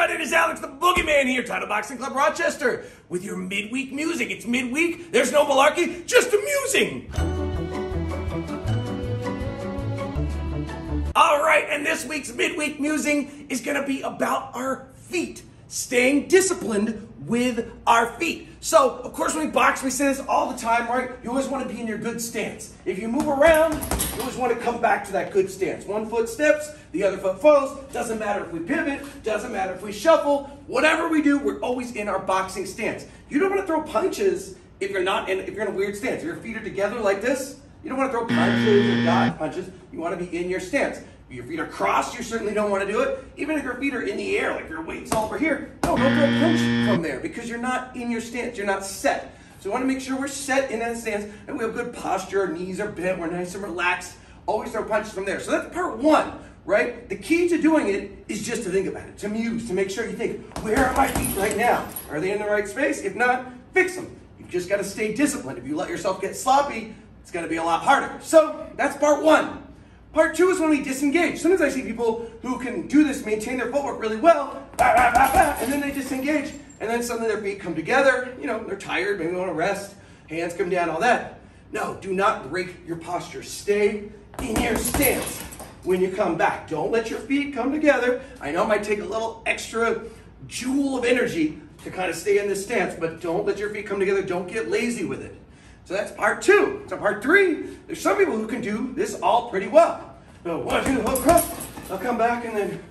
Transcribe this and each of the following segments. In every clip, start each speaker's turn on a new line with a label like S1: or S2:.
S1: everyone, it is Alex the Boogeyman here, Title Boxing Club Rochester, with your midweek musing. It's midweek, there's no malarkey, just amusing. All right, and this week's midweek musing is gonna be about our feet, staying disciplined with our feet. So, of course, when we box, we say this all the time, right? You always want to be in your good stance. If you move around, you always want to come back to that good stance. One foot steps, the other foot follows. Doesn't matter if we pivot, doesn't matter if we shuffle. Whatever we do, we're always in our boxing stance. You don't want to throw punches if you're in a weird stance. If your feet are together like this, you don't want to throw punches or dodge punches. You want to be in your stance. If your feet are crossed, you certainly don't want to do it. Even if your feet are in the air, like your weight's all over here, no, don't throw a punch from there because you're not in your stance. You're not set. So we want to make sure we're set in that stance and we have good posture. Our knees are bent. We're nice and relaxed. Always throw punches from there. So that's part one, right? The key to doing it is just to think about it, to muse, to make sure you think, where are my feet right now? Are they in the right space? If not, fix them. You've just got to stay disciplined. If you let yourself get sloppy, it's going to be a lot harder. So that's part one. Part two is when we disengage. Sometimes I see people who can do this, maintain their footwork really well, and then they disengage, and then suddenly their feet come together, you know, they're tired, maybe they want to rest, hands come down, all that. No, do not break your posture. Stay in your stance when you come back. Don't let your feet come together. I know it might take a little extra joule of energy to kind of stay in this stance, but don't let your feet come together. Don't get lazy with it. So that's part two. So part three, there's some people who can do this all pretty well. So 1, 2, hold cross. I'll come back and then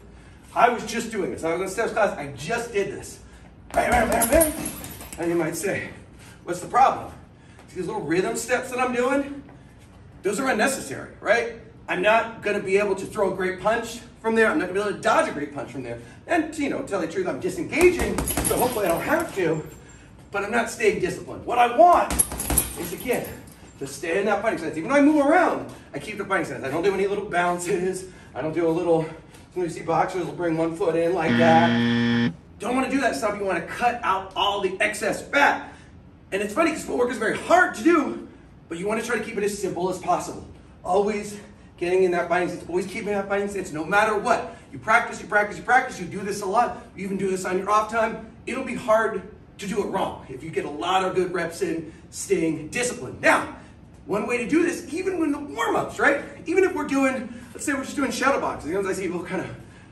S1: I was just doing this. I was in steps class. I just did this. Bam, bam, bam, bam. And you might say, what's the problem? These little rhythm steps that I'm doing, those are unnecessary, right? I'm not going to be able to throw a great punch from there. I'm not going to be able to dodge a great punch from there. And, you know, to tell you the truth, I'm disengaging, so hopefully I don't have to, but I'm not staying disciplined. What I want is, again, to stay in that fighting stance. Even though I move around, I keep the fighting stance. I don't do any little bounces. I don't do a little, sometimes you see boxers will bring one foot in like that. Don't want to do that stuff. You want to cut out all the excess fat. And it's funny because footwork is very hard to do, but you want to try to keep it as simple as possible. Always getting in that fighting stance, always keeping that fighting stance no matter what. You practice, you practice, you practice. You do this a lot. You even do this on your off time. It'll be hard to do it wrong if you get a lot of good reps in staying disciplined. Now, one way to do this, even when the warm-ups, right? Even if we're doing, let's say we're just doing shadow boxing. Sometimes I see people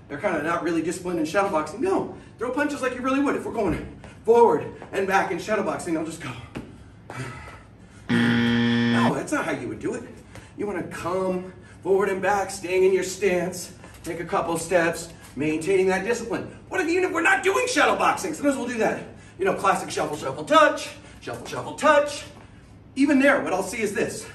S1: they're kind of not really disciplined in shadow boxing. No, throw punches like you really would. If we're going forward and back in shadow boxing, I'll just go. No, that's not how you would do it. You want to come forward and back, staying in your stance, take a couple steps, maintaining that discipline. What if even if we're not doing shadow boxing? Sometimes we'll do that. You know, classic shuffle, shuffle, touch, shuffle, shuffle, touch. Even there, what I'll see is this.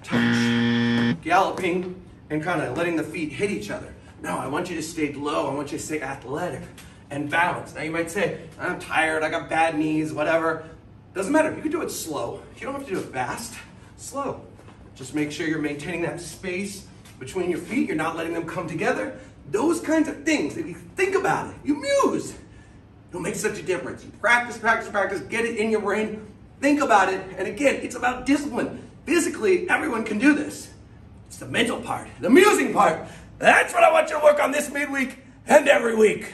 S1: Touch, galloping, and kind of letting the feet hit each other. No, I want you to stay low. I want you to stay athletic and balanced. Now you might say, I'm tired, I got bad knees, whatever. Doesn't matter, you can do it slow. You don't have to do it fast, slow. Just make sure you're maintaining that space between your feet. You're not letting them come together. Those kinds of things, if you think about it, you muse, it'll make such a difference. You practice, practice, practice, get it in your brain, think about it, and again, it's about discipline. Physically, everyone can do this. It's the mental part, the musing part. That's what I want you to work on this midweek and every week.